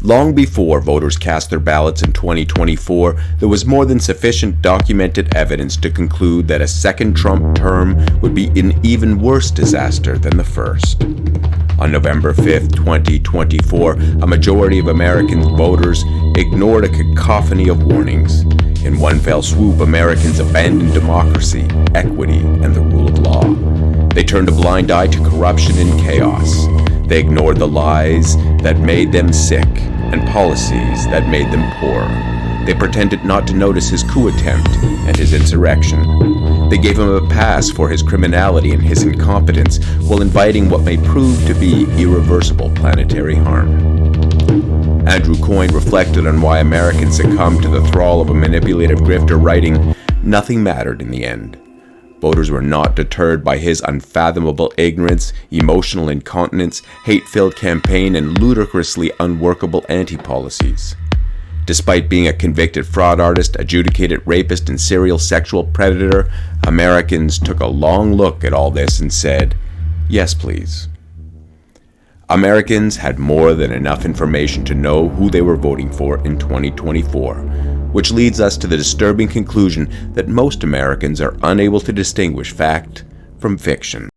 Long before voters cast their ballots in 2024, there was more than sufficient documented evidence to conclude that a second Trump term would be an even worse disaster than the first. On November 5, 2024, a majority of American voters ignored a cacophony of warnings. In one fell swoop, Americans abandoned democracy, equity, and the rule of law. They turned a blind eye to corruption and chaos. They ignored the lies that made them sick and policies that made them poor. They pretended not to notice his coup attempt and his insurrection. They gave him a pass for his criminality and his incompetence while inviting what may prove to be irreversible planetary harm. Andrew Coyne reflected on why Americans succumbed to the thrall of a manipulative grifter, writing, "Nothing mattered in the end. Voters were not deterred by his unfathomable ignorance, emotional incontinence, hate-filled campaign, and ludicrously unworkable anti-policies. Despite being a convicted fraud artist, adjudicated rapist, and serial sexual predator, Americans took a long look at all this and said, 'Yes, please.' Americans had more than enough information to know who they were voting for in 2024, which leads us to the disturbing conclusion that most Americans are unable to distinguish fact from fiction.